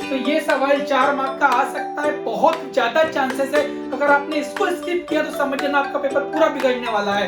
तो ये सवाल 4 मार्क का आ सकता है, बहुत ज्यादा चांसेस है। अगर आपने इसको स्किप किया तो समझ लेना आपका पेपर पूरा बिगड़ने वाला है।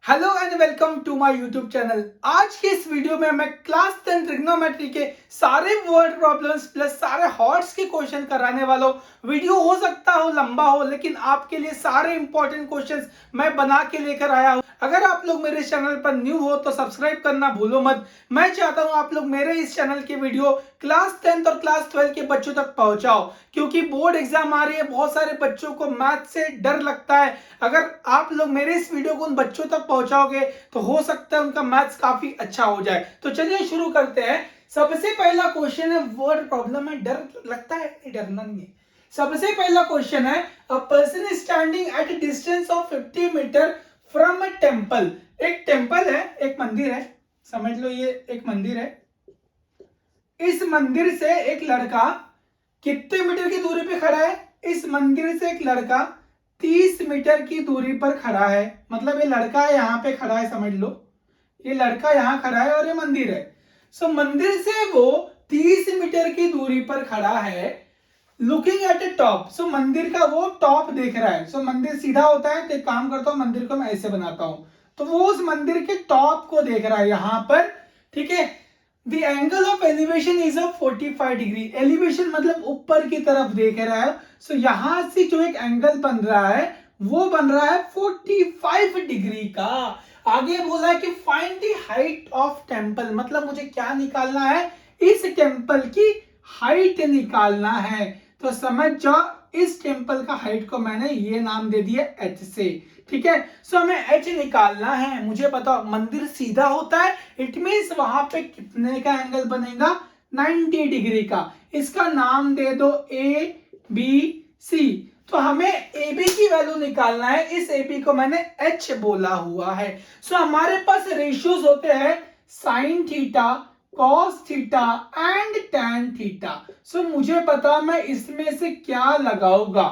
Hello and welcome to my YouTube channel. आज के इस वीडियो में मैं क्लास 10 ट्रिग्नोमेट्री के सारे वर्ड प्रॉब्लम्स प्लस सारे हॉर्स के क्वेश्चन कराने वाला हूँ। वीडियो हो सकता हो लंबा हो, लेकिन आपके लिए सारे इंपॉर्टेंट क्वेश्चंस मैं बना के लेकर आया हूँ। अगर आप लोग मेरे चैनल पर न्यू हो तो सब्सक्राइब करना भूलो मत। मैं चाहता हूँ आप लोग मेरे इस चैनल की वीडियो क्लास 10 और क्लास 12 के बच्चों तक पहुंचाओ, क्योंकि बोर्ड एग्जाम आ रही है। बहुत सारे बच्चों को मैथ से डर लगता है। अगर आप लोग मेरे इस वीडियो को उन बच्चों तक पहुंचाओगे तो हो सकता है उनका मैथ्स काफी अच्छा हो जाए। तो चलिए शुरू करते हैं। सबसे पहला क्वेश्चन है वर्ड प्रॉब्लम है। डर लगता है? डरना नहीं है। सबसे पहला क्वेश्चन है, a person is standing at a distance of 50 metre from a temple. एक टेम्पल है, एक मंदिर है, समझ लो ये एक मंदिर है। इस मंदिर से एक लड़का कितने मीटर की दूरी पे खड़ा है? इस मंदिर से एक लड़का 30 मीटर की दूरी पर खड़ा है। मतलब ये लड़का यहाँ पे खड़ा है, समझ लो ये लड़का यहाँ खड़ा है और ये मंदिर है। सो मंदिर से वो 30 मीटर की दूरी पर खड़ा है, लुकिंग एट ए टॉप। सो मंदिर का वो टॉप देख रहा है। सो मंदिर सीधा होता है, तो एक काम करता हूँ, मंदिर को मैं ऐसे बनाता हूँ। तो वो उस मंदिर के टॉप को देख रहा है यहाँ पर, ठीक है। The angle of elevation is of 45 degree. Elevation मतलब ऊपर की तरफ देख रहा है। सो यहां से जो एक एंगल बन रहा है वो बन रहा है 45 डिग्री का। आगे बोला है कि find the height of temple, मतलब मुझे क्या निकालना है? इस टेम्पल की हाइट निकालना है। तो समझ जाओ इस टेम्पल का हाइट को मैंने ये नाम दे दिया h से, ठीक है। सो हमें h निकालना है। मुझे बताओ मंदिर सीधा होता है, इट मींस वहां पे कितने का एंगल बनेगा? 90 डिग्री का। इसका नाम दे दो ए बी सी। तो हमें ए बी की वैल्यू निकालना है। इस ए बी को मैंने h बोला हुआ है। सो हमारे पास रेशियोज होते हैं sine theta, cos theta and tan theta. So मुझे पता मैं इसमें से क्या लगाऊंगा।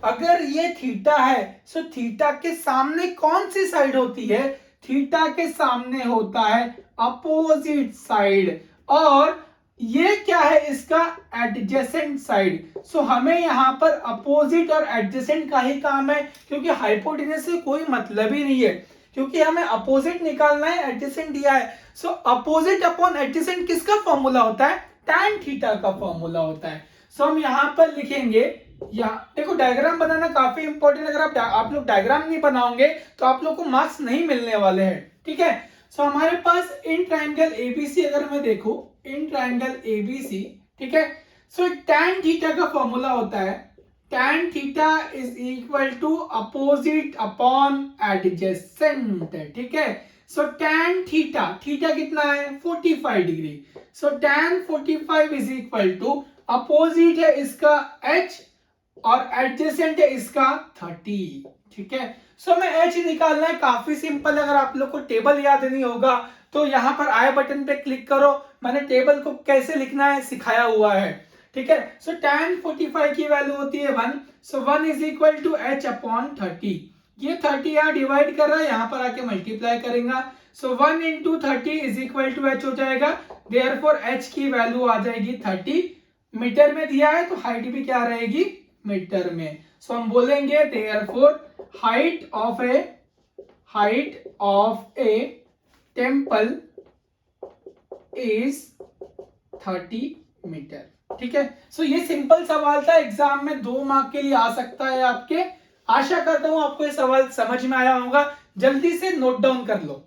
अगर ये थीटा है, सो थीटा के सामने कौन सी साइड होती है? थीटा के सामने होता है अपोजिट साइड। और ये क्या है? इसका एडजेसेंट साइड। सो हमें यहाँ पर अपोजिट और एडजेसेंट का ही काम है, क्योंकि हाइपोटेनस से कोई मतलब ही नहीं है, क्योंकि हमें अपोजिट निकालना है, एडजेसेंट दिया है। सो अपोजिट अपॉन एडजेसेंट किसका फॉर्मूला होता है? टैन थीटा का फॉर्मूला होता है। सो हम यहाँ पर लिखेंगे, यहाँ देखो डायग्राम बनाना काफी इंपॉर्टेंट। अगर आप लोग डायग्राम नहीं बनाओगे तो आप लोग को मार्क्स नहीं मिलने वाले हैं, ठीक है। सो हमारे पास इन ट्राइंगल एबीसी अगर मैं देखूं, इन ट्राइंगल एबीसी, ठीक है। सो टैन थीटा का फॉर्मूला होता है tan theta is equal to opposite upon adjacent, ठीक है। सो tan थीटा, थीटा कितना है? 45 degree. So tan 45 is equal to opposite है इसका h और एडजेसेंट है इसका 30, ठीक है। सो हमें h निकालना है, काफी सिंपल। अगर आप लोग को टेबल याद नहीं होगा तो यहाँ पर आई बटन पे क्लिक करो, मैंने टेबल को कैसे लिखना है सिखाया हुआ है, ठीक है। सो tan 45 की वैल्यू होती है 1। So 1 is equal to h upon 30। ये 30 यहाँ डिवाइड कर रहा है, यहाँ पर आके मल्टीप्लाई करेगा। So 1 into 30 is equal to h हो जाएगा। देयरफॉर h की वैल्यू आ जाएगी 30। मीटर में दिया है तो हाइट भी क्या रहेगी? मीटर में। सो हम बोलेंगे therefore height of a temple is 30 metre, ठीक है। सो ये सिंपल सवाल था, एग्जाम में 2 मार्क के लिए आ सकता है आपके। आशा करता हूं आपको ये सवाल समझ में आया होगा। जल्दी से नोट डाउन कर लो।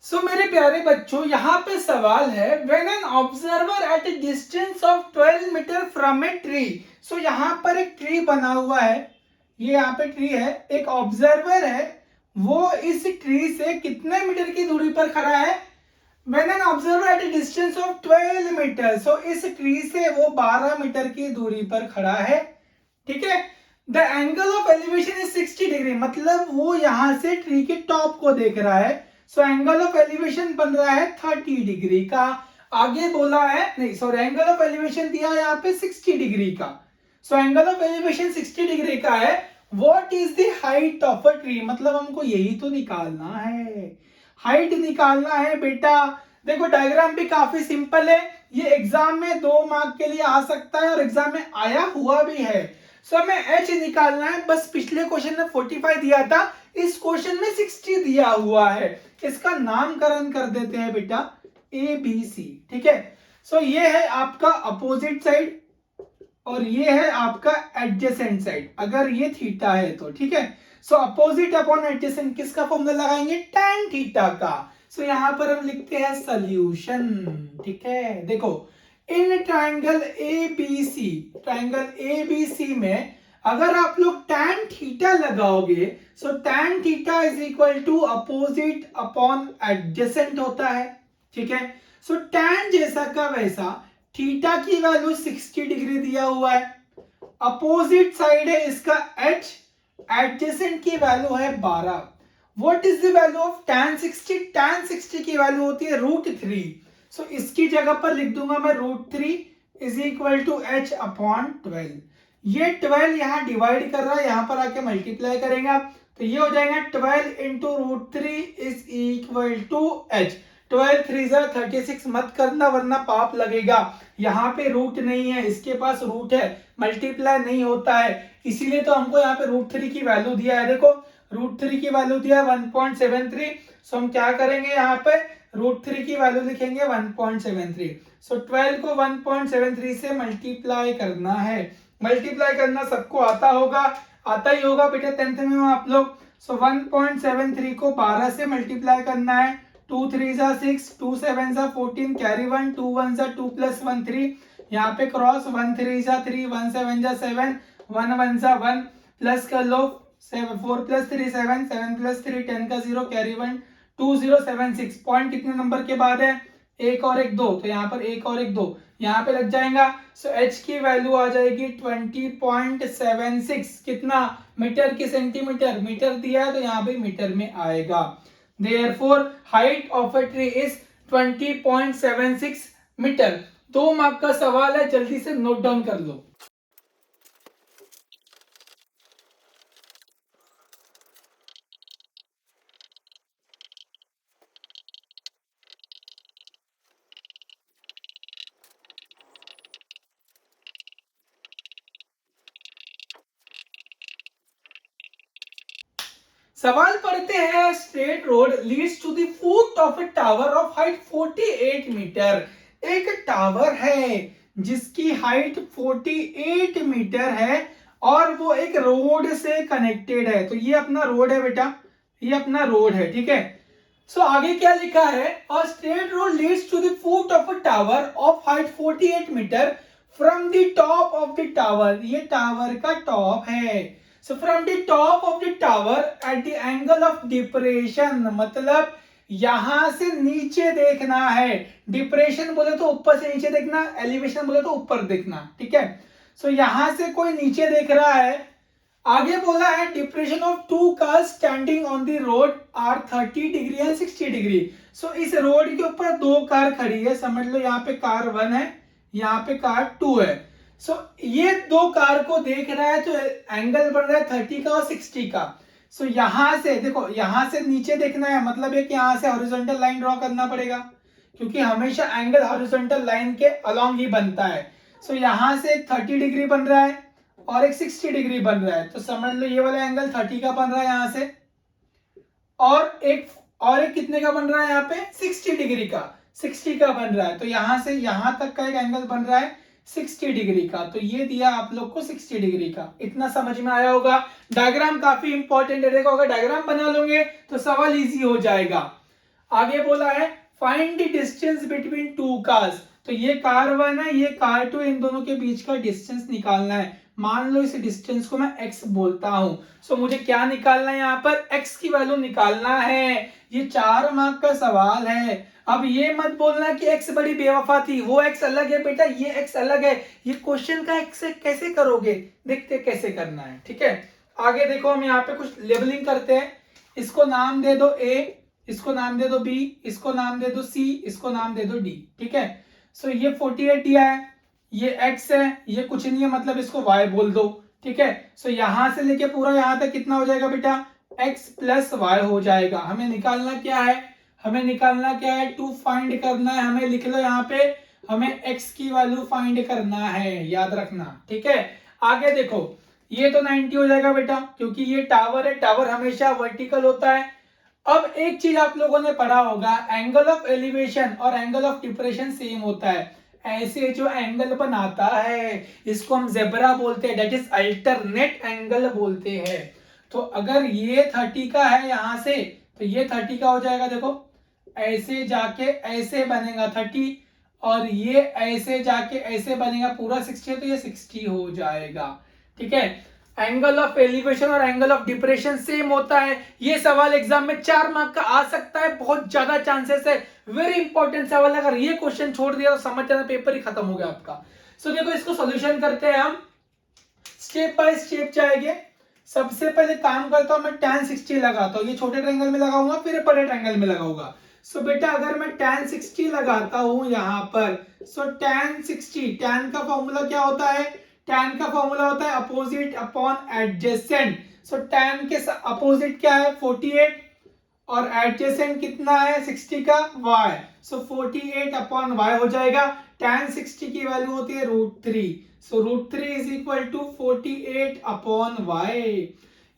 सो मेरे प्यारे बच्चों, यहाँ पे सवाल है when an observer at a distance of 12 metre from a tree. So यहाँ पर एक ट्री बना हुआ है, ये यहाँ पे ट्री है, एक ऑब्जर्वर है, वो इस ट्री से कितने मीटर की दूरी पर खड़ा है? When an observer at a distance of 12 metre. So इस ट्री से वो 12 मीटर की दूरी पर खड़ा है, ठीक है। The angle of elevation is 60 degree, मतलब वो यहां से ट्री के टॉप को देख रहा है। सो एंगल ऑफ एलिवेशन बन रहा है 30 डिग्री का। आगे बोला है, नहीं सॉरी, एंगल ऑफ एलिवेशन दिया है यहाँ पे 60 डिग्री का। So angle of elevation 60 degree का है। What is the height of a tree, मतलब हमको यही तो निकालना है, हाइट निकालना है बेटा। देखो डायग्राम भी काफी सिंपल है, ये एग्जाम में 2 मार्क के लिए आ सकता है और एग्जाम में आया हुआ भी है। सो हमें h निकालना है, बस पिछले क्वेश्चन में 45 दिया था, इस क्वेश्चन में 60 दिया हुआ है। इसका नामकरण कर देते हैं बेटा ए बी सी, ठीक है। सो ये है आपका अपोजिट साइड और ये है आपका एडजेसेंट साइड, अगर ये थीटा है तो, ठीक है। सो अपोजिट अपॉन एडजेसेंट किसका फॉर्मूला लगाएंगे, tan थीटा का। सो यहां पर हम लिखते हैं सोल्यूशन, ठीक है। देखो in triangle ABC, triangle ABC में अगर आप लोग tan थीटा लगाओगे, so tan theta is equal to opposite upon adjacent होता है, ठीक है। सो tan जैसा का वैसा, थीटा की वैल्यू 60 डिग्री दिया हुआ है, अपोजिट साइड है इसका h, एडजेसेंट की वैल्यू है 12। What is the value of tan 60, tan 60 की वैल्यू होती है √3। सो इसकी जगह पर लिख दूंगा मैं √3 is equal to h upon 12। ये 12 यहां डिवाइड कर रहा है, यहां पर आके मल्टीप्लाई करेंगे तो ये हो जाएगा 12 into √3 is equal to h। 12 3 36 मत करना वरना पाप लगेगा। यहाँ पे रूट नहीं है, इसके पास रूट है, मल्टीप्लाई नहीं होता है, इसीलिए तो हमको यहाँ पे √3 की वैल्यू दिया है। देखो √3 की वैल्यू दिया है 1.73। सो हम क्या करेंगे, यहाँ पे √3 की वैल्यू लिखेंगे 1.73। सो 12 को 1.73 से मल्टीप्लाई करना है। मल्टीप्लाई करना सबको आता होगा, आता ही होगा बेटा 10th में हो आप लोग। सो 1.73 को 12 से मल्टीप्लाई करना है, 2 3 6, 2 7 14, कैरी 1, 2 1 2 प्लस 1 3, यहाँ पे क्रॉस 1 3 3, 1 7 7, 1 1 1, प्लस कर लो 4 प्लस 3 7, 7 प्लस 3 10 का 0, कैरी 1, 2076। पॉइंट कितने नंबर के बाद है, एक और एक दो, तो यहाँ पर एक और एक दो यहाँ पे लग जाएगा। सो h की वैल्यू आ जाएगी 20.76, कितना, मीटर की सेंटीमीटर, मीटर दिया है तो यहाँ पे मीटर में आएगा। Therefore, height of a tree is 20.76 मीटर। 2 मार्क का सवाल है, जल्दी से नोट डाउन कर लो। सवाल पढ़ते हैं, straight road leads to the foot of a tower of height 48 metre. एक टावर है जिसकी हाइट 48 मीटर है और वो एक रोड से कनेक्टेड है। तो ये अपना रोड है बेटा, ये अपना रोड है, ठीक है। सो आगे क्या लिखा है, और straight road leads to the foot of a tower of height 48 metre from the top of the tower. ये टावर का टॉप है। So from the top of the tower at the angle of depression, मतलब यहां से नीचे देखना है। Depression बोले तो ऊपर से नीचे देखना, एलिवेशन बोले तो ऊपर देखना, ठीक है। सो यहां से कोई नीचे देख रहा है। आगे बोला है depression of 2 cars standing on the road are 30 degree and 60 degree. So इस रोड के ऊपर 2 कार खड़ी है, समझ लो यहाँ पे कार 1 है, यहाँ पे कार 2 है। सो ये 2 कार को देख रहा है तो एंगल बन रहा है 30 का और 60 का। सो यहां से देखो, यहां से नीचे देखना है, मतलब एक यहां से हॉरिजॉन्टल लाइन ड्रॉ करना पड़ेगा क्योंकि हमेशा एंगल हॉरिजॉन्टल लाइन के अलोंग ही बनता है। सो यहां से 30 डिग्री बन रहा है और एक 60 डिग्री बन रहा है, तो समझ लो ये वाला एंगल 30 का बन रहा है यहां से, और एक कितने का बन रहा है यहाँ पे 60 डिग्री का, 60 का बन रहा है। तो यहां से यहां तक का एक एंगल बन रहा है 60 डिग्री का। तो ये दिया आप लोग को 60 डिग्री का, इतना समझ में आया होगा। डायग्राम काफी इंपॉर्टेंट है, देखो अगर डायग्राम बना लोगे तो सवाल इजी हो जाएगा। आगे बोला है find the distance between 2 cars. तो ये कार 1 है, ये कार 2, इन दोनों के बीच का डिस्टेंस निकालना है। मान लो इस डिस्टेंस को मैं x बोलता हूं। सो मुझे क्या निकालना है, यहाँ पर x की वैल्यू निकालना है। ये 4 मार्क का सवाल है। अब ये मत बोलना कि x बड़ी बेवफा थी, वो x अलग है बेटा, ये x अलग है। ये क्वेश्चन का x से कैसे करोगे, देखते कैसे करना है। ठीक है, आगे देखो, हम यहाँ पे कुछ लेबलिंग करते हैं। इसको नाम दे दो a, इसको नाम दे दो b, इसको नाम दे दो c, इसको नाम दे दो d। ठीक है, सो ये 48 दिया है, ये x है, ये कुछ नहीं है, मतलब इसको y बोल दो। ठीक है, सो यहां से लेके पूरा यहां तक कितना हो जाएगा बेटा, x प्लस वाई हो जाएगा। हमें निकालना क्या है, हमें निकालना क्या है, टू फाइंड करना है। हमें लिख लो यहाँ पे, हमें x की वैल्यू फाइंड करना है, याद रखना। ठीक है, आगे देखो, ये तो 90 हो जाएगा बेटा, क्योंकि ये टावर है, टावर हमेशा वर्टिकल होता है। अब एक चीज आप लोगों ने पढ़ा होगा, एंगल ऑफ एलिवेशन और एंगल ऑफ डिप्रेशन सेम होता है। ऐसे जो एंगल बनाता है इसको हम जेब्रा बोलते हैं, दैट इज अल्टरनेट एंगल बोलते हैं। तो अगर ये 30 का है यहां से, तो ये 30 का हो जाएगा। देखो ऐसे जाके ऐसे बनेगा 30, और ये ऐसे जाके ऐसे बनेगा पूरा 60, तो ये 60 हो जाएगा। ठीक है, एंगल ऑफ एलिवेशन और एंगल ऑफ डिप्रेशन सेम होता है। ये सवाल एग्जाम में 4 मार्क का आ सकता है, बहुत ज्यादा चांसेस है। वेरी इंपॉर्टेंट सवाल, अगर ये क्वेश्चन छोड़ दिया तो समझ जाना पेपर ही खत्म हो गया आपका। सो देखो, इसको सॉल्यूशन करते हैं हम, स्टेप बाय स्टेप जाएंगे। सबसे पहले काम करता हूं, मैं tan 60 लगाता हूं। ये छोटे ट्रायंगल में लगाऊंगा, फिर बड़े ट्रायंगल में लगाऊंगा। सो बेटा अगर मैं tan 60 लगाता हूं यहां पर, सो tan 60, tan का फॉर्मूला क्या होता है, tan का फॉर्मूला होता है अपोजिट अपॉन एडजेसेंट। सो tan के अपोजिट क्या है 48, और एडजेसेंट कितना है 60 का, y। सो 48 अपॉन y हो जाएगा। tan 60 की वैल्यू होती है √3। So √3 is equal to 48 upon y।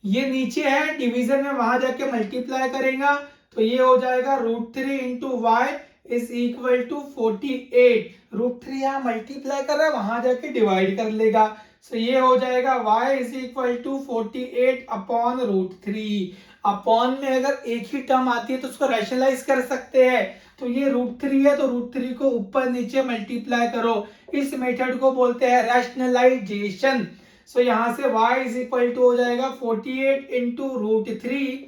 ये नीचे है डिवीजन में, वहां जाके मल्टीप्लाई करेगा तो ये हो जाएगा √3 into y is equal to 48। √3 यहाँ मल्टीप्लाई कर रहा है, वहां जाके डिवाइड कर लेगा। सो ये हो जाएगा y is equal to 48 upon √3। Upon में अगर एक ही टर्म आती है तो उसको रैशनलाइज कर सकते हैं। तो ये √3 है, तो √3 को ऊपर नीचे मल्टीप्लाई करो। इस मेथड को बोलते हैं रैशनलाइजेशन। सो यहां से y इज इक्वल टू हो जाएगा 48 इंटू √3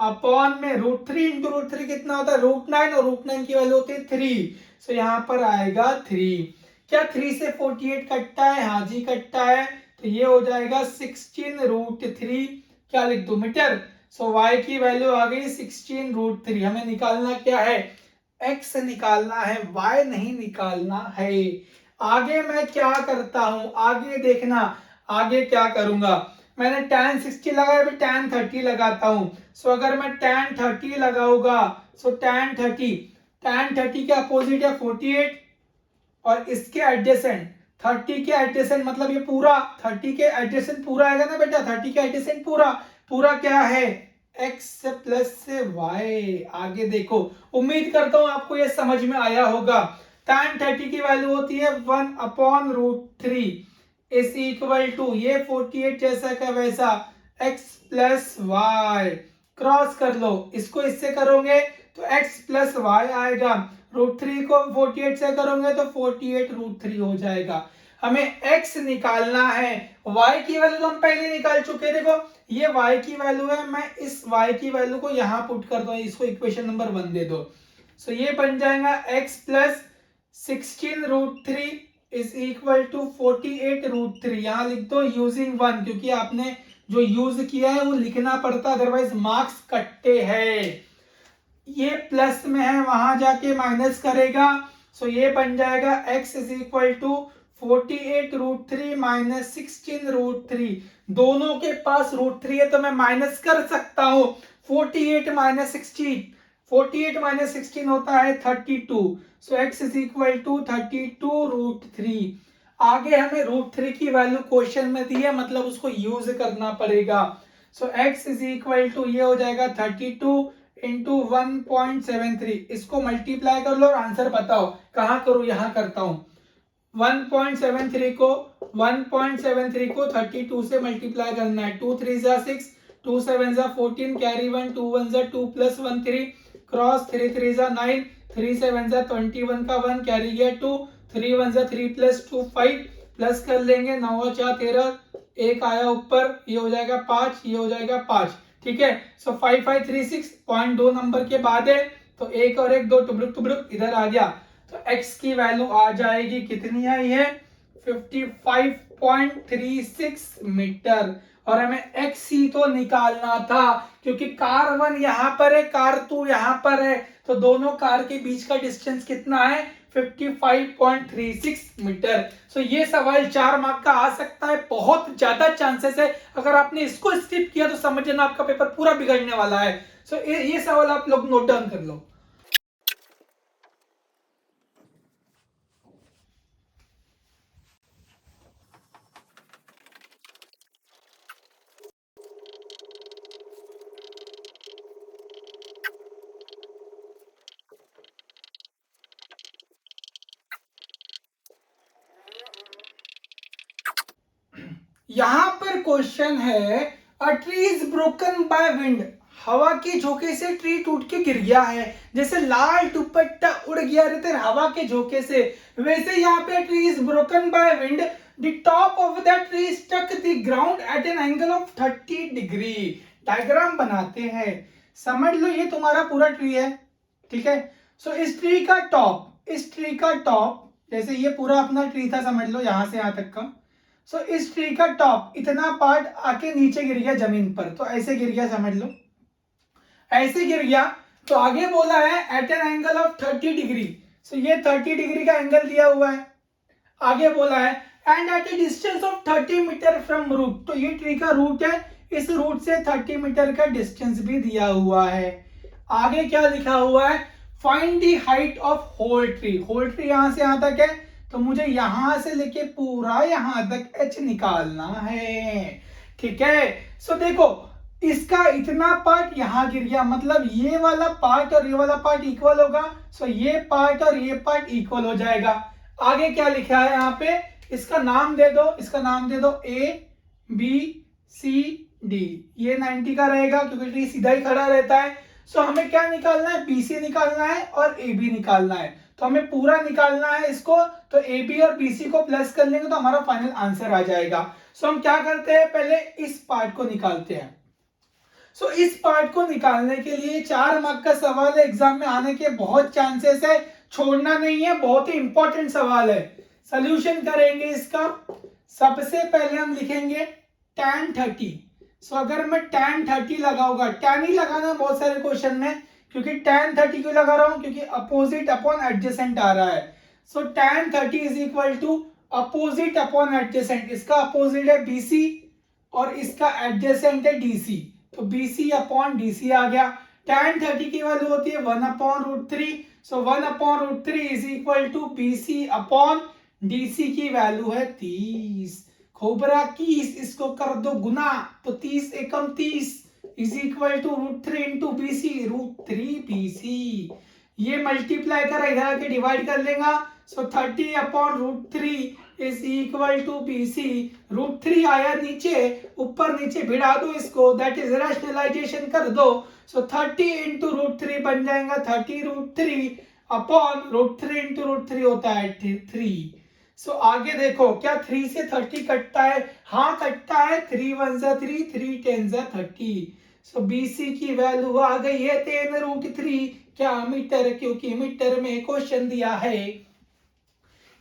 अपॉन में √3 इंटू √3 कितना होता है √9, और √9 की वैल्यू होती है 3। सो यहाँ पर आएगा 3। क्या 3 से 48 कटता है, हाँ जी कटता है। तो ये हो जाएगा 16√3, क्या लिख दो मीटर। सो y की वैल्यू आ गई 16√3। हमें निकालना क्या है, x निकालना है, y नहीं निकालना है। आगे मैं क्या करता हूं, आगे देखना, आगे क्या करूंगा। मैंने tan 60 लगाया, अभी tan 30 लगाता हूं। सो अगर मैं tan 30 लगाऊंगा, सो tan 30 के अपोजिट है 48, और इसके एडजेसेंट 30 के एडजेसेंट, मतलब ये पूरा 30 के एडजेसेंट पूरा आएगा ना बेटा, 30 के एडजेसेंट पूरा पूरा क्या है x प्लस से y। आगे देखो, उम्मीद करता हूं आपको ये समझ में आया होगा। tan 30 की वैल्यू होती है 1 अपॉन √3 इज इक्वल टू ये 48 जैसा का वैसा x प्लस वाई। क्रॉस कर लो, इसको इससे करोगे तो x प्लस वाई आएगा। √3 को 48 से करोगे तो 48 √3 हो जाएगा। हमें x निकालना है, y की वैल्यू तो हम पहले निकाल चुके। देखो ये y की वैल्यू है, मैं इस y की वैल्यू को यहां पुट कर दो, इसको इक्वेशन नंबर 1 दे दो। सो ये बन जाएगा x plus 16√3 is equal to 48 √3। यहां लिख दो यूजिंग 1, क्योंकि आपने जो यूज किया है वो लिखना पड़ता, अदरवाइज मार्क्स कटते हैं। ये प्लस में है, वहां जाके माइनस करेगा। सो ये बन जाएगा x is equal to 48 √3 minus 16√3। दोनों के पास √3 है तो मैं माइनस कर सकता हूं। 48 माइनस 16, 48 माइनस 16 होता है 32। सो x इज इक्वल टू 32 √3। आगे हमें √3 की वैल्यू क्वेश्चन में दी है, मतलब उसको यूज करना पड़ेगा। सो x इज इक्वल टू ये हो जाएगा 32 इंटू 1.73। इसको मल्टीप्लाई कर लो और आंसर बताओ। कहां करूं, यहां करता हूं। 1.73 को 32 से मल्टीप्लाई करना है। 2 3 जा 6, 2 7 जा 14, कैरी 1, 2 1 जा 2 प्लस 1 3, क्रॉस 3 3 जा 9, 3 7 जा 21 का 1, कैरी गया 2, 3 1 जा 3 प्लस 2 5, प्लस कर लेंगे, 9 4 13, एक आया ऊपर, ये हो जाएगा 5, ये हो जाएगा 5। ठीक है, सो 5536 0.2 नंबर के बाद है, तो एक और एक दो टुबड़ुक टुबड़ुक इधर आ गया, तो x की वैल्यू आ जाएगी, कितनी आई है 55.36 मीटर। और हमें x ही तो निकालना था, क्योंकि कार 1 यहाँ पर है, कार 2 यहाँ पर है, तो दोनों कार के बीच का डिस्टेंस कितना है 55.36 मीटर। सो ये सवाल 4 मार्क का आ सकता है, बहुत ज्यादा चांसेस है। अगर आपने इसको स्किप किया तो समझ लेना आपका पेपर पूरा बिगड़ने वाला है। सो ये सवाल आप लोग नोट डाउन कर लो। यहां पर क्वेश्चन है, a tree is broken by wind, हवा के झोंके से ट्री टूट के गिर गया है। जैसे लाल दुपट्टा उड़ गया रहता है हवा के झोंके से, वैसे यहाँ पे tree is broken by wind, the top of the tree stuck the ground at an angle of 30 degree. Diagram बनाते हैं, समझ लो ये तुम्हारा पूरा ट्री है, ठीक है। सो इस ट्री का टॉप, इस ट्री का टॉप, जैसे ये पूरा अपना ट्री था समझ लो यहां से यहां तक का। सो इस ट्री का टॉप इतना पार्ट आके नीचे गिर गया जमीन पर, तो ऐसे गिर गया समझ लो, ऐसे गिर गया। तो आगे बोला है at an angle of 30 degree, so ये 30 डिग्री का एंगल दिया हुआ है। आगे बोला है and at a distance of 30 metre from root, तो ये ट्री का रूट है, इस रूट से 30 मीटर का डिस्टेंस भी दिया हुआ है। आगे क्या लिखा हुआ है, find the height of whole tree, whole tree यहां से यहां तक है, तो मुझे यहां से लेके पूरा यहां तक h निकालना है, ठीक है। सो देखो इसका इतना पार्ट यहां गिर गया, मतलब ये वाला पार्ट और ये वाला पार्ट इक्वल होगा, सो ये पार्ट और ये पार्ट इक्वल हो जाएगा। आगे क्या लिखा है यहाँ पे, इसका नाम दे दो, इसका नाम दे दो A B C D, ये 90 का रहेगा क्योंकि ट्री सीधा ही खड़ा रहता है। सो हमें क्या निकालना है, BC निकालना है और AB निकालना है, तो हमें पूरा निकालना है इसको, तो AB और BC को प्लस कर लेंगे तो हमारा फाइनल आंसर आ जाएगा। सो हम क्या करते हैं, पहले इस पार्ट को निकालते हैं। सो इस पार्ट को निकालने के लिए 4 मार्क का सवाल है, एग्जाम में आने के बहुत चांसेस है, छोड़ना नहीं है, बहुत ही इंपॉर्टेंट सवाल है। सोल्यूशन करेंगे इसका, सबसे पहले हम लिखेंगे tan 30। सो अगर मैं tan 30 लगाऊंगा, tan ही लगाना बहुत सारे क्वेश्चन में, क्योंकि tan 30 क्यों लगा रहा हूं, क्योंकि अपोजिट अपॉन एडजेसेंट आ रहा है। So tan 30 is equal to opposite upon adjacent, इसका अपोजिट है BC और इसका एडजेसेंट है DC, तो BC अपॉन DC आ गया। tan 30 की वैल्यू होती है 1 upon root 3, so 1 upon root 3 is equal to BC upon DC की वैल्यू है 30। खोबरा 30, इसको कर दो गुना, तो 30 एकम 30 is equal to root 3 into BC, root 3 BC। ये मल्टीप्लाई कर इधर आके डिवाइड कर लेगा, so 30 upon root 3 is equal to BC। Root 3 आया नीचे, ऊपर नीचे भिड़ा दो इसको, दैट इज रैशनलाइजेशन कर दो, सो 30 इंटू रूट 3 बन जाएगा 30 root 3 upon root 3 into root 3 होता है 3। सो आगे देखो क्या 3 से 30 कटता है, हाँ कटता है, 3 1 जा 3, 3 10 जा 30। सो BC की वैल्यू आ गई है 10 रूट 3, क्या मीटर, क्योंकि मीटर में क्वेश्चन दिया है।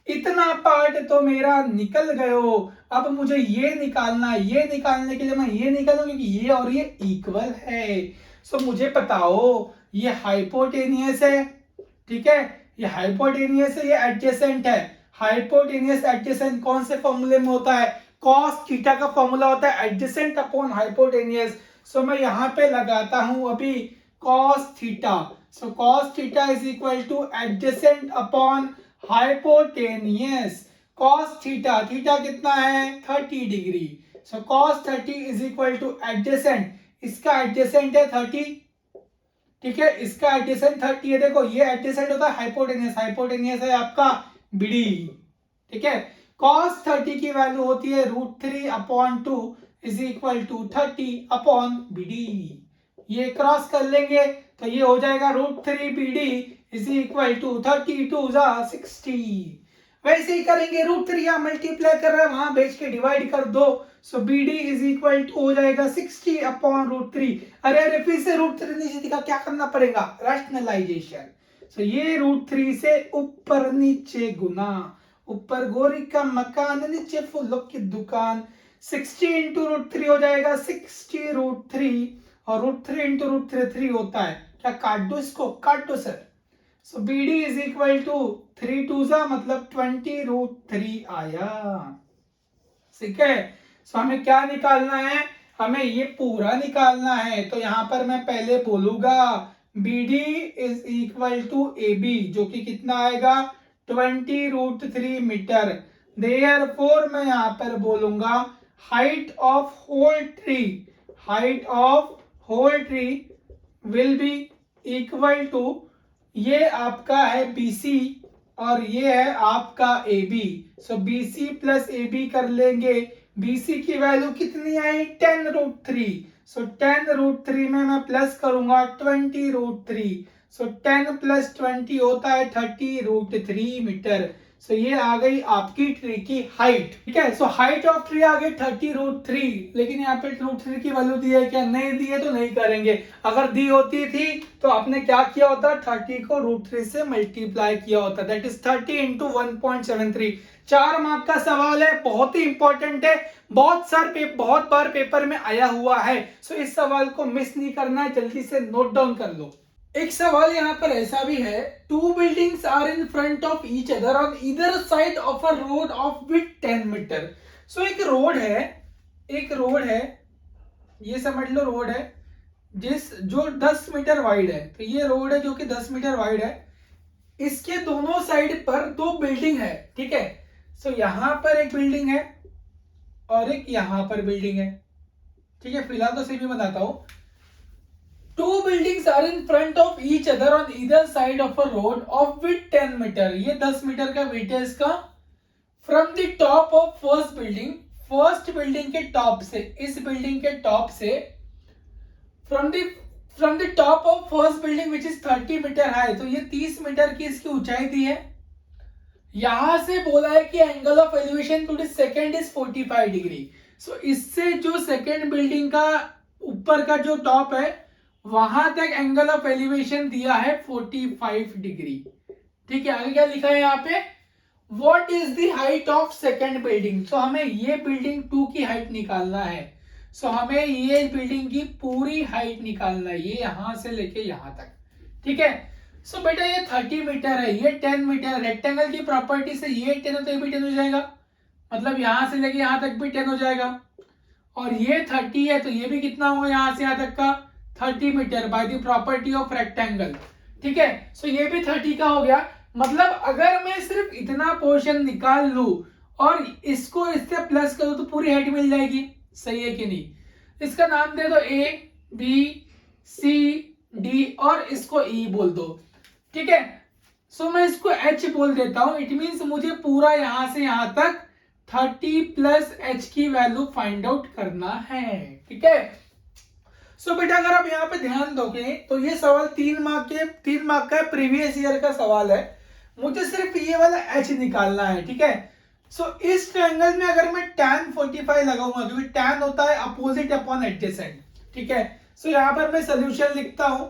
इतना पार्ट तो मेरा निकल गयो, अब मुझे ये निकालना है, ये निकालने के लिए मैं ये निकालूं क्योंकि ये और ये इक्वल है। सो मुझे बताओ ये हाइपोटेनियस है, ठीक है, ये हाइपोटेनियस है, ये एडजेसेंट है। हाइपोटेनियस एडजेसेंट कौन से फॉर्मूले में होता है, कॉस थीटा का फॉर्मूला होता है, एडजेसेंट अपॉन हाइपोटेनियस। सो मैं यहां पे लगाता हूं अभी cos theta, so cos theta is equal two adjacent upon hypotenuse. Cos theta, theta कितना है 30 degree, so cos 30 is equal two adjacent, इसका एडजेसेंट है 30, ठीक है, इसका एडजेसेंट 30 है। देखो ये एडजेसेंट होता है हाइपोटेनियस, हाइपोटेनियस है आपका BD, ठीक है। cos 30 की वैल्यू होती है root 3 upon 2 is equal to 30 upon BD। ये क्रॉस कर लेंगे तो ये हो जाएगा root 3 BD is equal to 32 जा 60। वैसे ही करेंगे, √3 यहाँ मल्टीप्लाई कर रहा है, वहां भेज के डिवाइड कर दो। So B D is equal to हो जाएगा 60/√3। अरे अरे फिर से √3 नीचे दिखा, क्या करना पड़ेगा, रैशनलाइजेशन। सो ये √3 से ऊपर नीचे गुना, ऊपर गोरी का मकान, नीचे फूलों की दुकान। 60 इंटू √3 हो जाएगा 60√3, और √3 इंटू √3 3 होता है। क्या काट दो इसको, काट दो sir. So B D is equal to 3 2 मतलब 20√3 आया। ठीक है। सो हमें क्या निकालना है, हमें ये पूरा निकालना है। तो यहां पर मैं पहले बोलूंगा B D is equal to A B, जो कि कितना आएगा 20√3 मीटर। देयरफॉर मैं यहां पर बोलूंगा height of whole tree, height of whole tree will be equal to, ये आपका है BC और ये है आपका AB। So BC plus AB कर लेंगे। BC की वैल्यू कितनी आई 10√3। सो 10√3 में मैं प्लस करूंगा 20√3। सो 10 प्लस 20 होता है 30√3 मीटर। सो ये आ गई आपकी ट्री की हाइट। ठीक है। सो हाइट ऑफ ट्री आ गई 30√3, लेकिन यहाँ पे √3 की वैल्यू दी है क्या, नहीं दी है तो नहीं करेंगे। अगर दी होती थी तो आपने क्या किया होता, 30 को √3 से मल्टीप्लाई किया होता, दैट इज 30 इंटू 1.73। 4 मार्क का सवाल है, बहुत ही इंपॉर्टेंट है, बहुत बार पेपर में आया हुआ है। सो इस सवाल को मिस नहीं करना है, जल्दी से नोट डाउन कर लो। एक सवाल यहाँ पर ऐसा भी है, 2 buildings are in front of each other on either side of a road of with 10 metre. So एक रोड है, एक रोड है, ये समझ लो रोड है जो 10 मीटर वाइड है। तो ये रोड है जो कि 10 मीटर वाइड है, इसके दोनों साइड पर 2 बिल्डिंग है। ठीक है। सो यहां पर एक बिल्डिंग है और एक यहां पर बिल्डिंग है। ठीक है, फिलहाल तो सिर्फ बताता हूं। 2 buildings are in front of each other on either side of a road of width 10 metre. ये 10 मीटर का width है इसका। From the top of first building, first building के टॉप से, इस बिल्डिंग के टॉप से, from the top of first building which is 30 metre high, तो ये 30 मीटर की इसकी ऊंचाई दी है। यहां से बोला है कि angle of elevation to the second is 45 degree. So इससे जो सेकंड बिल्डिंग का ऊपर का जो टॉप है वहां तक एंगल ऑफ एलिवेशन दिया है 45 डिग्री। ठीक है, आगे क्या लिखा है यहाँ पे, what is the height of second building. So हमें ये बिल्डिंग 2 की हाइट निकालना है। सो हमें ये बिल्डिंग की पूरी हाइट निकालना है, ये यहां से लेके यहां तक। ठीक है। सो बेटा ये 30 मीटर है, ये 10 मीटर, रेक्टेंगल की प्रॉपर्टी से ये 10 हो तो ये भी 10 हो जाएगा, मतलब यहां से लेके यहां तक भी 10 हो जाएगा। और ये 30 है तो ये भी कितना होगा यहां से यहां तक का 30 metre by the property of rectangle. ठीक है। सो ये भी 30 का हो गया। मतलब अगर मैं सिर्फ इतना पोर्शन निकाल लू और इसको इससे प्लस करूं तो पूरी हाइट मिल जाएगी। सही है कि नहीं। इसका नाम दे दो A B C D और इसको E बोल दो। ठीक है। सो मैं इसको H बोल देता हूं। इट मींस मुझे पूरा यहां से यहां तक 30 प्लस H की वैल्यू फाइंड आउट करना है। ठीक है। सो बेटा अगर आप यहाँ पे ध्यान दोगे तो ये सवाल 3 मार्क का प्रीवियस ईयर का सवाल है। मुझे सिर्फ ये वाला H निकालना है। ठीक है। सो इस ट्रायंगल में अगर मैं tan 45 लगाऊंगा, क्योंकि tan होता है अपोजिट अपॉन एडजेसेंट। ठीक है। सो यहाँ पर मैं सोल्यूशन लिखता हूं।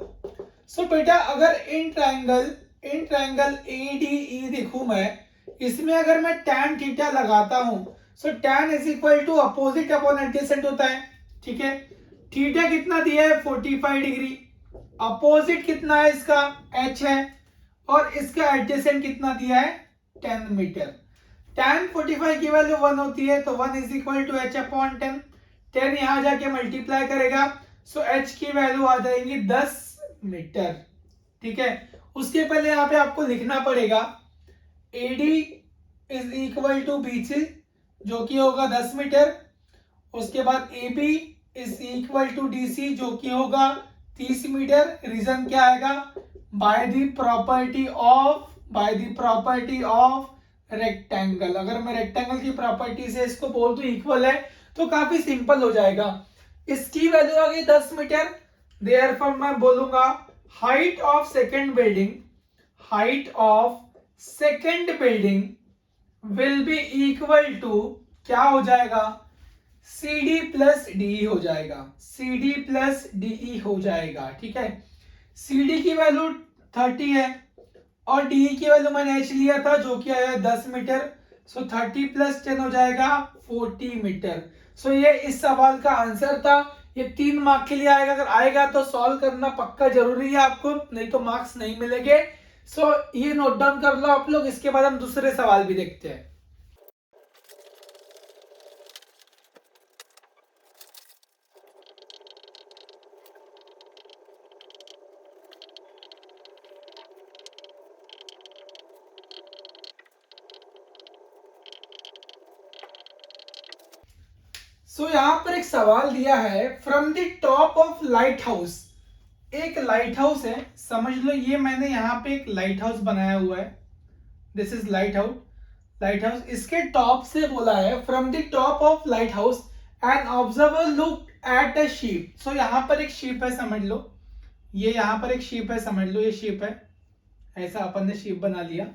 सो बेटा अगर इन ट्रायंगल ADE देखूं मैं, इसमें अगर मैं tan थीटा लगाता हूं, so tan is equal to opposite upon adjacent होता है। ठीक है। थीटा कितना दिया है 45 डिग्री, अपोजिट कितना है इसका H है, और इसका एडजेसेंट कितना दिया है 10 मीटर। tan 45 की वैल्यू 1 होती है, तो 1 is equal to H upon 10। 10 यहां जाके मल्टीप्लाई करेगा, सो H की वैल्यू आ जाएगी 10 मीटर। ठीक है। उसके पहले यहाँ पे आपको लिखना पड़ेगा AD is equal to BC, जो कि होगा 10 मीटर। उसके बाद AB is equal to DC, जो कि होगा 30 मीटर। रीजन क्या आएगा, by the property of rectangle. अगर मैं रेक्टेंगल की प्रॉपर्टी से इसको बोल दूं इक्वल है तो काफी सिंपल हो जाएगा। इसकी वैल्यू आ गई 10 मीटर। देयरफॉर मैं बोलूंगा height of second building will be equal to क्या हो जाएगा, सी डी प्लस डी हो जाएगा, सी डी प्लस डी हो जाएगा। ठीक है, सी डी की वैल्यू 30 है और डी की वैल्यू मैंने एच लिया था जो कि आया 10 मीटर। सो 30 प्लस 10 हो जाएगा 40 मीटर। सो ये इस सवाल का आंसर था। ये 3 मार्क के लिए आएगा, अगर आएगा तो सॉल्व करना पक्का जरूरी है आपको, नहीं तो मार्क्स नहीं मिलेंगे। सो ये नोट डाउन कर लो आप लोग, इसके बाद हम दूसरे सवाल भी देखते हैं। यहां पर एक सवाल दिया है, from the top of light house. एक लाइट हाउस है, समझ लो ये मैंने यहाँ पे एक लाइट हाउस बनाया हुआ है, this is lighthouse. Lighthouse इसके टॉप से बोला है, from the top of lighthouse an observer look at a ship. So यहाँ पर एक शिप है, समझ लो ये यहाँ पर एक शिप है, समझ लो ये शिप है, ऐसा अपन ने शिप बना लिया।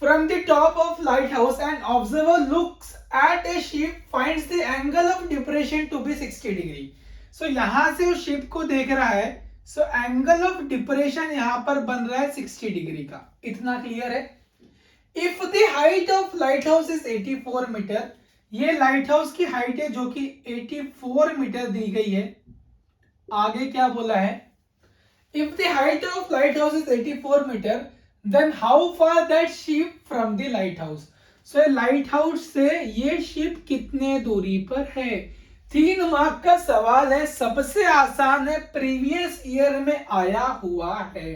From the top of lighthouse, an observer looks at a ship, finds the angle of depression to be 60 degree. So यहां से वो शिप को देख रहा है, so angle of depression यहां पर बन रहा है 60 डिग्री का। इतना क्लियर है। If the height of lighthouse is 84 metre, ये लाइट हाउस की हाइट है जो कि 84 मीटर दी गई है। आगे क्या बोला है, if the height of lighthouse is 84 meter, then how far that ship from the lighthouse? So lighthouse से ये शिप कितने दूरी पर है। 3 मार्क का सवाल है, सबसे आसान है, प्रीवियस ईयर में आया हुआ है,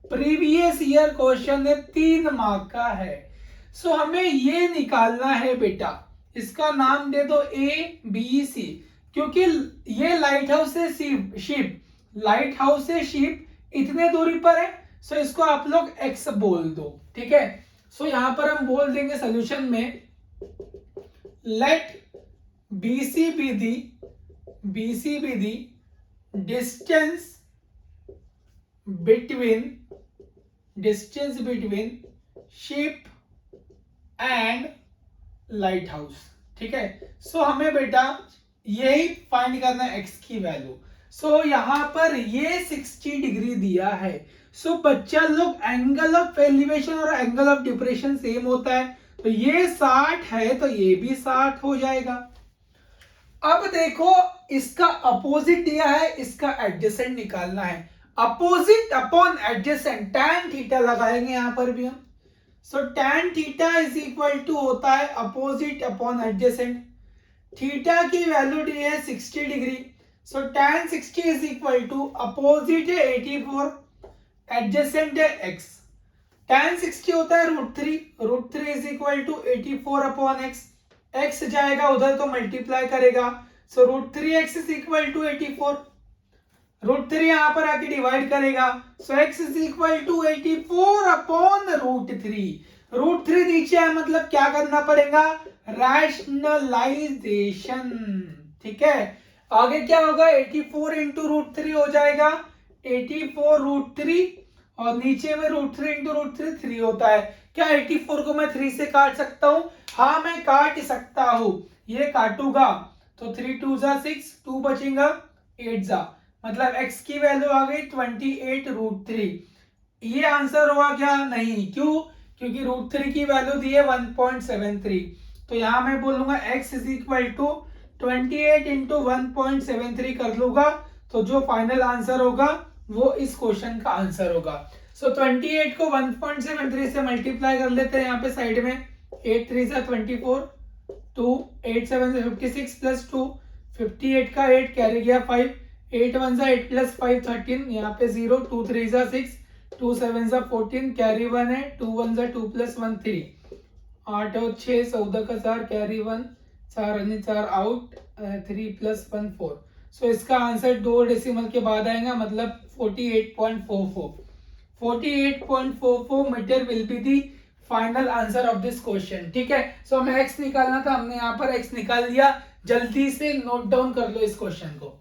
प्रीवियस ईयर क्वेश्चन है, 3 मार्क का है। सो हमें ये निकालना है बेटा, इसका नाम दे दो ए बी सी, क्योंकि ये लाइट हाउस से शिप, लाइट हाउस से शिप इतने दूरी पर है, सो इसको आप लोग एक्स बोल दो। ठीक है, सो यहां पर हम बोल देंगे सोल्यूशन में, let BC be the distance between ship and lighthouse. ठीक है, सो हमें बेटा यही फाइंड करना है एक्स की वैल्यू। सो यहां पर ये 60 डिग्री दिया है। सो बच्चा लोग एंगल ऑफ एलिवेशन और एंगल ऑफ डिप्रेशन सेम होता है, तो ये 60 है तो ये भी 60 हो जाएगा। अब देखो इसका अपोजिट दिया है, इसका एडजेसेंट निकालना है। Opposite upon adjacent, tan theta लगाएंगे यहां पर भी हम। So tan theta is equal to होता है अपोजिट अपॉन एडजेसेंट। थीटा की वैल्यू दी है 60 degree, so tan 60 is equal to opposite है 84, एडजेसेंट है x। tan 60 होता है √3 is equal to 84 upon x। x जाएगा उधर तो मल्टीप्लाई करेगा, सो √3x इज इक्वल टू 84। √3 यहां पर आके डिवाइड करेगा, so x is equal to 84 upon √3। √3 नीचे है मतलब क्या करना पड़ेगा, रैशनलाइजेशन। ठीक है, आगे क्या होगा, 84 इंटू √3 हो जाएगा 84 √3, और नीचे में √3 इंटू √3 3 होता है। क्या 84 को मैं 3 से काट सकता हूं, हाँ मैं काट सकता हूं, ये काटूंगा तो 3 2 जा 6, 2 बचेगा 8 जा, मतलब x की वैल्यू आ गई 28 √3। ये आंसर हुआ क्या, नहीं, क्यों, क्योंकि √3 की वैल्यू दी है 1.73, तो यहां मैं बोलूंगा x is equal to 28 into 1.73 कर लूंगा, तो जो फाइनल आंसर होगा वो इस क्वेश्चन का आंसर होगा। सो 28 को 1.73 से मल्टीप्लाई कर लेते हैं यहाँ पे साइड में, 8 3 से 24, 2 8 7 से 56 प्लस 2, 58 का 8 कैरी गया 5, 8 1 जा 8 प्लस 5 13, यहाँ पे 0, 2 3 जा 6, 2 7 जा 14, कैरी 1 है, 2 1 जा 2 प्लस 1 3, 8 और 6 14 का 4 कैरी 1, 4 अन्य 4 आउट, 3 प्लस 1 4। सो इसका आंसर 2 डेसिमल के बाद आएगा, मतलब 48.44। 48.44 metre will be the final answer of this question. ठीक है, सो हमें एक्स निकालना था, हमने यहाँ पर एक्स निकाल लिया। जल्दी से नोट डाउन कर लो इस क्वेश्चन को।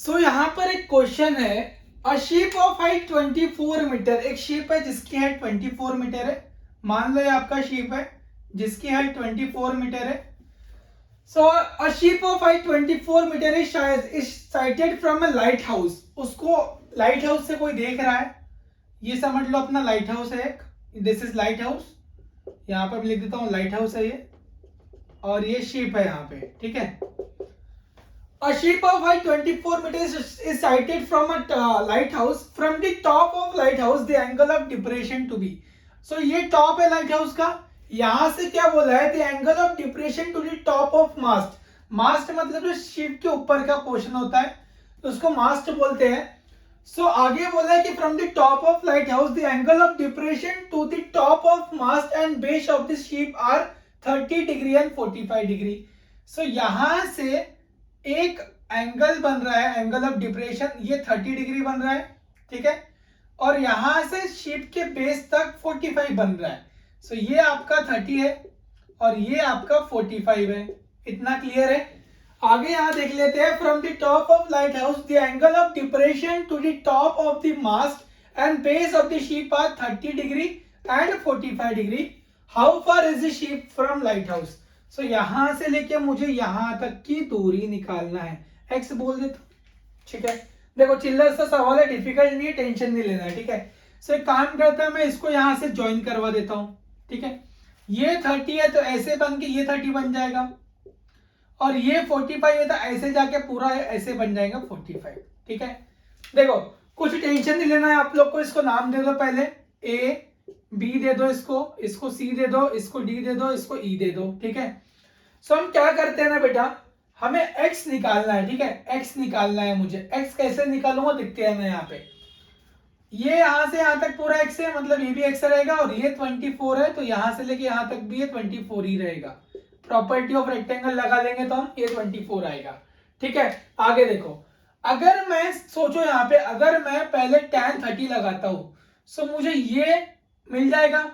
सो यहाँ पर एक क्वेश्चन है, a ship of height 24 metre, एक शिप है जिसकी हाइट 24 मीटर है। मान लो ये आपका शिप है जिसकी हाइट 24 मीटर है। So a ship of height 24 metre is sighted from a lighthouse. उसको लाइट हाउस से कोई देख रहा है, ये समझ लो अपना लाइट हाउस है एक, दिस इज लाइट हाउस। यहाँ पर लिख देता हूँ लाइट हाउस है ये, और ये शिप है यहाँ पे, ठीक है। A ship of height 24 meters is sighted from a lighthouse. From the top of lighthouse, the angle of depression to be. So ये top है lighthouse का, यहाँ से क्या बोला है, the angle of depression to the top of mast. Mast मतलब जो शिप के ऊपर का पोर्शन होता है तो उसको मास्ट बोलते हैं। सो आगे बोला है कि from the top of lighthouse, the angle of depression to the top of mast and base of the ship are 30 degree and 45 degree. So यहाँ से एक एंगल बन रहा है, एंगल ऑफ डिप्रेशन, ये 30 डिग्री बन रहा है, ठीक है। और यहां से शिप के बेस तक 45 बन रहा है। सो ये आपका 30 है और ये आपका 45 है। इतना क्लियर है। आगे यहां देख लेते हैं, from the top of lighthouse the angle of depression to the top of the mast and base of the ship are 30 degree and 45 degree. How far is the ship from lighthouse. So यहां से लेके मुझे यहां तक की दूरी निकालना है, एक्स बोल देता, ठीक है। देखो चिल्लर सा सवाल है, डिफिकल्ट नहीं है, टेंशन नहीं लेना है, ठीक है। सो एक काम करता है, मैं इसको यहां से ज्वाइन करवा देता हूं, ठीक है। ये 30 है तो ऐसे बन के ये 30 बन जाएगा, और ये 45 है तो ऐसे जाके पूरा ऐसे बन जाएगा 45, ठीक है। देखो कुछ टेंशन नहीं लेना है आप लोग को, इसको नाम दे दो पहले, ए बी दे दो, इसको सी दे दो, इसको डी दे दो, इसको ई दे दो, ठीक है। सो हम क्या करते हैं ना बेटा, हमें x निकालना है, ठीक है। x निकालना है मुझे, x कैसे निकालूंगा दिखते हैं ना यहाँ पे। ये यहाँ से यहाँ तक पूरा x है, मतलब ये भी x रहेगा, और ये 24 है तो यहाँ से लेके यहाँ तक भी ये 24 ही रहेगा। प्रॉपर्टी ऑफ रेक्टेंगल लगा लेंगे तो हम ये 24 आएगा, ठीक है। आगे देखो, अगर मैं सोचो यहाँ पे, अगर मैं पहले tan 30 लगाता हूं, सो मुझे ये मिल जाएगा,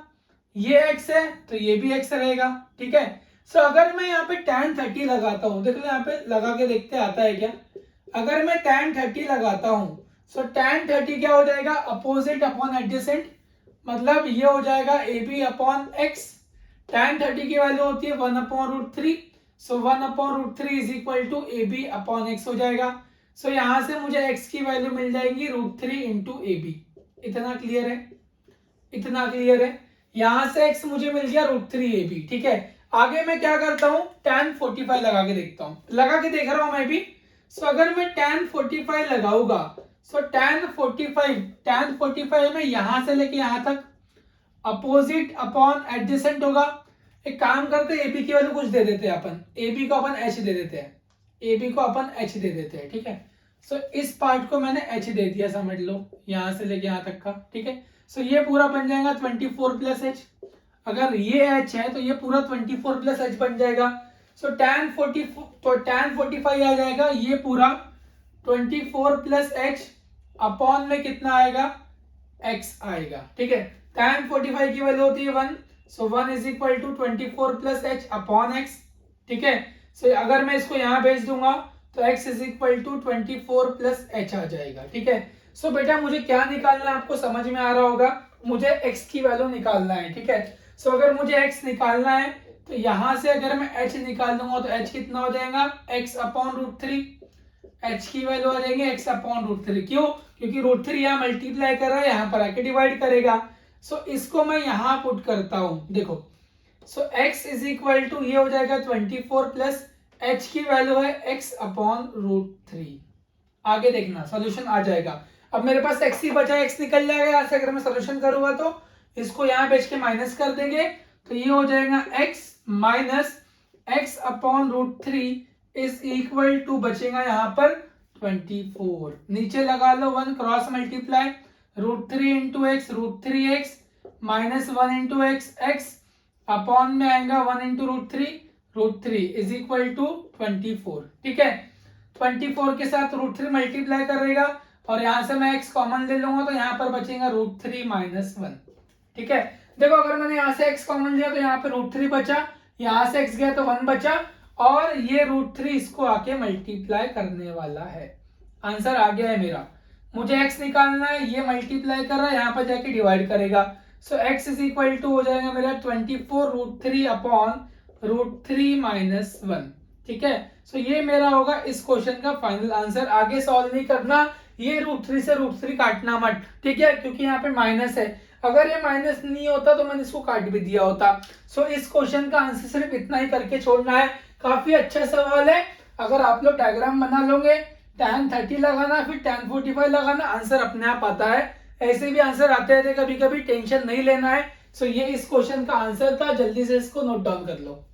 ये x है तो ये भी x रहेगा, ठीक है। सो अगर मैं यहाँ पे tan 30 लगाता हूँ, देखो यहाँ पे लगा के देखते आता है क्या। अगर मैं tan 30 लगाता हूँ, सो tan 30 क्या हो जाएगा, अपोजिट अपॉन एडजेसेंट, मतलब ये हो जाएगा AB अपॉन x। tan 30 की वैल्यू होती है 1/√3, so 1/√3 is equal to AB upon x हो जाएगा। सो यहाँ से मुझे x की वैल्यू मिल जाएगी √3 इंटू AB। इतना क्लियर है, इतना क्लियर है। यहां से x मुझे मिल गया √3 AB, ठीक है। आगे मैं क्या करता हूं, tan 45 लगा के देखता हूं, लगा के देख रहा हूं मैं भी। सो अगर मैं tan 45 लगाऊंगा, सो tan 45 में यहां से लेके यहां तक अपोजिट अपॉन एडजेसेंट होगा। एक काम करते हैं, AB की वैल्यू कुछ दे देते हैं अपन, AB को अपन h दे देते हैं, AB को अपन h दे देते हैं, ठीक है। सो इस पार्ट को मैंने h दे दिया, समझ लो यहां से लेके यहां तक का, ठीक है। सो ये पूरा बन जाएगा 24 प्लस h। अगर ये h है तो ये पूरा 24 प्लस h बन जाएगा। सो tan 45 आ जाएगा, ये पूरा 24 प्लस h अपॉन में कितना आएगा, x आएगा, ठीक है। tan 45 की वैल्यू होती है 1, so 1 is equal to 24 plus h upon x, ठीक है। सो अगर मैं इसको यहाँ भेज दूंगा तो x is equal to 24 plus h आ जाएगा, ठीक है। सो बेटा मुझे क्या निकालना है, आपको समझ में आ रहा होगा, मुझे x की वैल्यू निकालना है, ठीक है। सो अगर मुझे x निकालना है तो यहां से अगर मैं h निकाल दूंगा तो h कितना हो जाएगा, x अपॉन √3। h की वैल्यू आ जाएगी x अपॉन √3, क्यों, क्योंकि √3 यहाँ मल्टीप्लाई कर रहा है, यहाँ पर आके डिवाइड करेगा। सो इसको मैं यहाँ पुट करता हूं, देखो। सो x इज इक्वल टू ये हो जाएगा 24 प्लस h की वैल्यू है x अपॉन √3। आगे देखना सॉल्यूशन आ जाएगा। अब मेरे पास x ही बचा है, x निकल जाएगा यहाँ से। अगर मैं सॉल्यूशन करूंगा तो इसको यहाँ भेज के माइनस कर देंगे तो ये हो जाएगा x minus x upon √3 is equal to बचेगा यहाँ पर 24। नीचे लगा लो 1 cross multiply, √3 into x √3x minus 1 into x x upon में आएगा 1 इंटू √3 इज इक्वल टू 24, ठीक है। 24 के साथ √3 मल्टीप्लाई करेगा और यहां से मैं x कॉमन ले लूंगा तो यहाँ पर बचेगा √3 माइनस 1, ठीक है। देखो अगर मैंने यहाँ से x कॉमन लिया तो यहाँ पे √3 बचा, यहाँ से x गया तो 1 बचा, और ये √3 इसको आके मल्टीप्लाई करने वाला है। आंसर आ गया है मेरा। मुझे x निकालना है, ये मल्टीप्लाई कर रहा है, यहाँ पर जाके डिवाइड करेगा। So x is equal to हो जाएगा मेरा 24√3 अपॉन √3 - 1। ठीक है, सो ये मेरा होगा इस क्वेश्चन का फाइनल आंसर। आगे सॉल्व नहीं करना, ये √3 से √3 काटना मत, ठीक है, क्योंकि यहाँ पे माइनस है। अगर ये माइनस नहीं होता तो मैंने इसको काट भी दिया होता। सो इस क्वेश्चन का आंसर सिर्फ इतना ही करके छोड़ना है। काफी अच्छा सवाल है। अगर आप लोग डायग्राम बना लोगे, tan 30 लगाना, फिर tan 45 लगाना, आंसर अपने आप आता है। ऐसे भी आंसर आते रहते कभी कभी, टेंशन नहीं लेना है। सो ये इस क्वेश्चन का आंसर था। जल्दी से इसको नोट डाउन कर लो।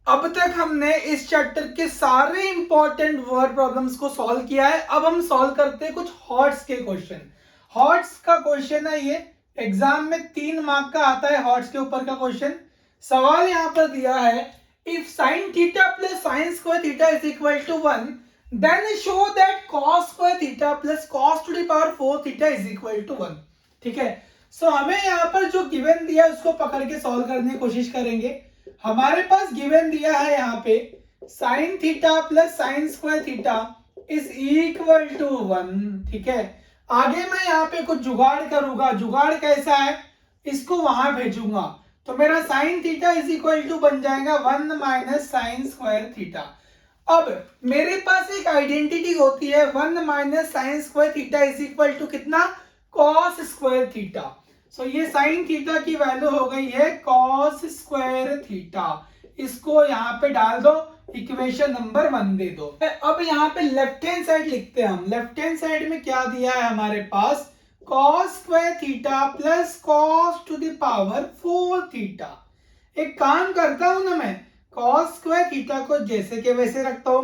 अब तक हमने इस चैप्टर के सारे इंपॉर्टेंट वर्ड प्रॉब्लम्स को सॉल्व किया है। अब हम सॉल्व करते हैं कुछ हॉट्स के क्वेश्चन। हॉट्स का क्वेश्चन है ये, एग्जाम में 3 मार्क का आता है हॉट्स के ऊपर का क्वेश्चन। सवाल यहां पर दिया है, if sine theta plus sine square theta is equal to 1 then show that cos square theta plus cos to the power 4 theta is equal to 1। ठीक है, सो हमें यहाँ पर जो गिवन दिया है उसको पकड़ के सॉल्व करने की कोशिश करेंगे। हमारे पास गिवन दिया है यहाँ पे sine theta plus sine square theta is equal to 1। ठीक है, आगे मैं यहाँ पे कुछ जुगाड़ करूंगा। जुगाड़ कैसा है, इसको वहां भेजूंगा तो मेरा sine theta is equal to बन जाएगा 1 माइनस साइन स्क्वायर थीटा। अब मेरे पास एक आइडेंटिटी होती है 1 minus sine square theta is equal to कितना, कॉस स्क्वायर थीटा। सो ये साइन थीटा की वैल्यू हो गई है कॉस स्क्वायर थीटा। इसको यहाँ पे डाल दो, इक्वेशन नंबर 1 दे दो। अब यहाँ पे लेफ्ट हैंड साइड लिखते हैं हम। लेफ्ट हैंड साइड में क्या दिया है हमारे पास, cos square theta plus cos to the power 4 theta. एक काम करता हूं ना, मैं कॉस स्क्वायर थीटा को जैसे के वैसे रखता हूं।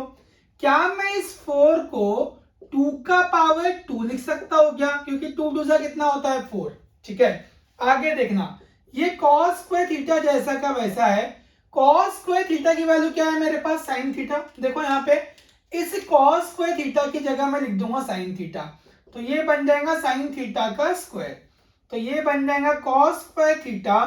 क्या मैं इस 4 को 2 का पावर 2 लिख सकता हूं क्या, क्योंकि 2 2 कितना होता है 4। ठीक है, आगे देखना, ये कॉस स्क्वायर थीटा जैसा का वैसा है। कॉस स्क्वायर थीटा की वैल्यू क्या है मेरे पास, साइन थीटा। देखो यहाँ पे इस कॉस स्क्वायर थीटा की जगह मैं लिख दूंगा साइन थीटा, तो ये बन जाएगा साइन थीटा का स्क्वायर। तो ये बन जाएगा cos square theta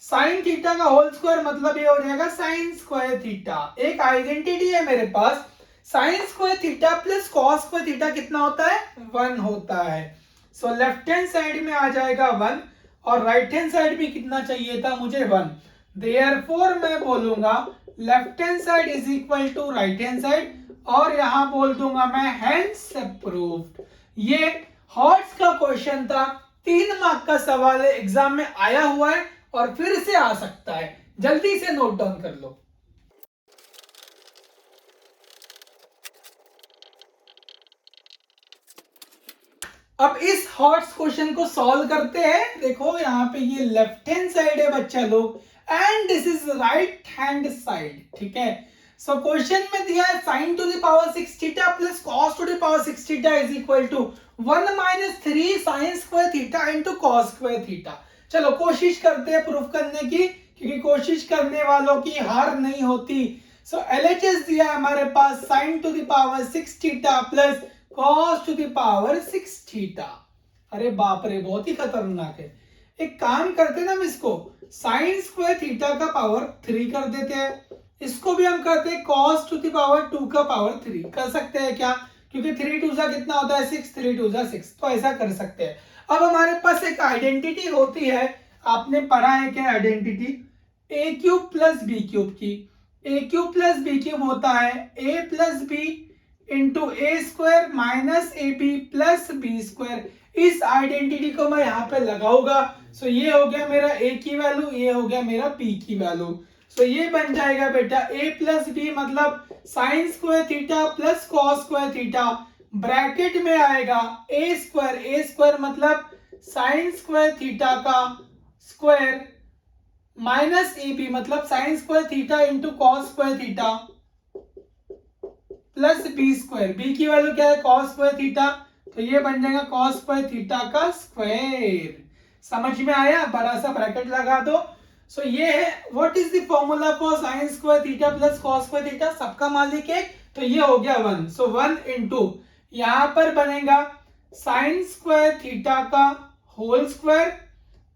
sine theta का होल स्क्वायर, मतलब ये हो जाएगा साइन स्क्वायर थीटा। एक आइडेंटिटी है मेरे पास, sine square theta plus cos square theta कितना होता है, 1 होता है। सो लेफ्ट हैंड साइड में आ जाएगा 1 और राइट हैंड साइड भी कितना चाहिए था मुझे, 1। देयरफॉर मैं बोलूंगा left hand side is equal to right hand side, और यहां बोल दूंगा मैं हेंस प्रूव्ड। ये हॉट्स का क्वेश्चन था, 3 मार्क का सवाल है, एग्जाम में आया हुआ है और फिर से आ सकता है। जल्दी से नोट डाउन कर लो। अब इस हॉट्स क्वेश्चन को सॉल्व करते हैं। देखो यहाँ पे ये लेफ्ट हैंड साइड है बच्चा लोग, and this is right hand side. ठीक है, सो क्वेश्चन में दिया है sine to the power 6 theta plus cos to the power 6 theta is equal to 1 minus 3 sine square theta into cos square theta. चलो कोशिश करते हैं प्रूफ करने की, क्योंकि कोशिश करने वालों की हार नहीं होती। सो एलएचएस दिया है हमारे पास sine to the power 6 theta plus cos to the power 6 theta. अरे बाप रे, बहुत ही खतरनाक है। एक काम करते हैं ना, हम इसको साइन स्क्वायर थीटा का पावर 3 कर देते हैं। इसको भी हम करते हैं cos टू द पावर 2 का पावर 3 कर सकते हैं क्या, क्योंकि 3 2 कितना होता है 6, 3 2 6, तो ऐसा कर सकते हैं। अब हमारे पास एक आइडेंटिटी होती है, आपने पढ़ा है क्या identity, A cube plus B cube की। A cube plus B cube होता है A plus B into A square minus A B plus B square. इस आइडेंटिटी को मैं यहाँ पे लगाऊंगा। सो ये हो गया मेरा ए की वैल्यू, ये हो गया मेरा बी की वैल्यू। सो ये बन जाएगा बेटा ए प्लस बी मतलब sine square theta plus cos square theta, bracket में आएगा ए स्क्वायर मतलब साइन स्क्वायर थीटा का स्क्वायर माइनस ए बी मतलब sine square theta into cos square theta plus B square. B की value क्या है, cos square theta, तो ये बन जाएगा कॉस स्क्वायर थीटा का स्क्वायर। समझ में आया, बड़ा सा ब्रैकेट लगा दो। सो ये है what is the formula for sign square theta plus cos square theta, सबका मालिक है, तो ये हो गया 1। सो 1 इंटू यहां पर बनेगा साइन स्क्वायर थीटा का whole square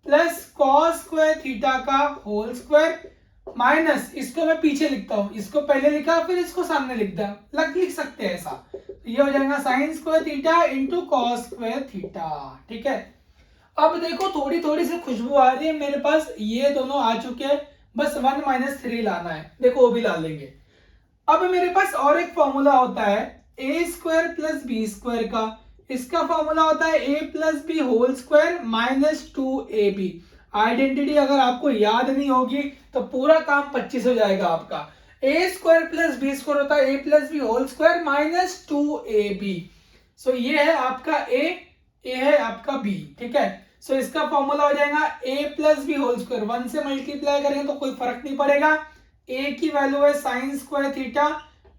plus cos square theta का होल स्क्वायर माइनस, इसको मैं पीछे लिखता हूं, इसको पहले लिखा फिर इसको सामने लिख सकते हैं ऐसा। तो ये हो जाएगा sine square theta into cos square theta. ठीक है, अब देखो थोड़ी थोड़ी सी खुशबू आ रही है मेरे पास, ये दोनों आ चुके हैं, बस 1 - 3 लाना है, देखो वो भी ला लेंगे। अब मेरे पास और एक फॉर्मूला होता है A square plus B square का, इसका फॉर्मूला होता है A plus B whole square minus 2ab। Identity अगर आपको याद नहीं होगी तो पूरा काम 25 हो जाएगा आपका। A square plus B square होता है A plus B whole square minus 2ab। So ये है आपका ए है आपका बी। ठीक है, सो इसका फॉर्मूला हो जाएगा ए प्लस बी होल स्क्वायर, 1 से मल्टीप्लाई करेंगे तो कोई फर्क नहीं पड़ेगा। ए की वैल्यू है साइन स्क्वायर थीटा,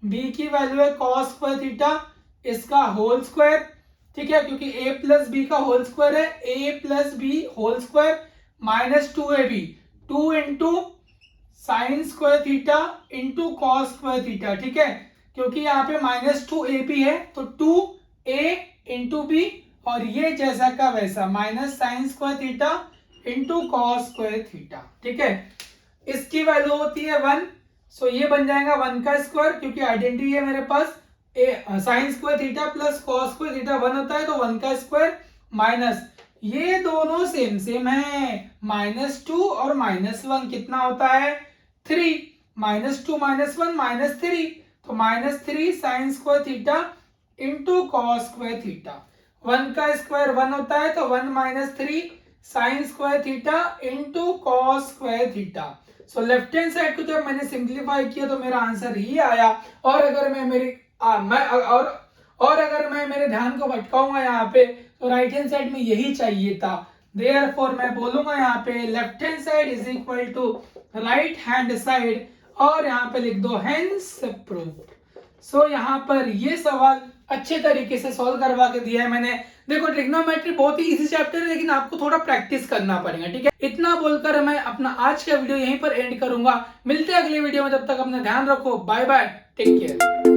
बी की वैल्यू है कॉस स्क्वायर थीटा, इसका होल स्क्वायर। ठीक है, क्योंकि ए प्लस बी का होल स्क्वायर है, A plus B whole square minus 2ab, 2 into sine square theta into cos square theta. ठीक है, क्योंकि यहाँ पे माइनस 2ab है तो 2a इंटू बी, और ये जैसा का वैसा minus sine square theta into cos square theta. ठीक है, इसकी वैल्यू होती है 1, सो ये बन जाएगा 1 का स्क्वायर, क्योंकि आइडेंटिटी है मेरे पास sine square theta plus cos square theta 1 होता है तो 1 का स्क्वायर माइनस ये दोनों सेम सेम है, -2 और -1 कितना होता है 3, -2 -1 -3, तो -3 sine square theta into cos square theta. 1 का स्क्वायर 1 होता है तो 1 - 3 sine square theta into cos square theta. So left hand side को जब मैंने सिंप्लीफाई किया तो मेरा आंसर ही आया। और अगर मैं मेरे ध्यान को भटकाऊंगा यहाँ पे तो राइट हैंड साइड में यही चाहिए था। देयरफॉर मैं बोलूंगा यहाँ पे left hand side is equal to right hand side, और यहाँ पे लिख दो हेंस प्रूफ। सो यहाँ पर ये सवाल अच्छे तरीके से सॉल्व करवा के दिया है मैंने। देखो ट्रिग्नोमेट्री बहुत ही इजी चैप्टर है, लेकिन आपको थोड़ा प्रैक्टिस करना पड़ेगा। ठीक है, इतना बोलकर मैं अपना आज का वीडियो यहीं पर एंड करूंगा। मिलते हैं अगली वीडियो में, तब तक अपना ध्यान रखो, बाय बाय, टेक केयर।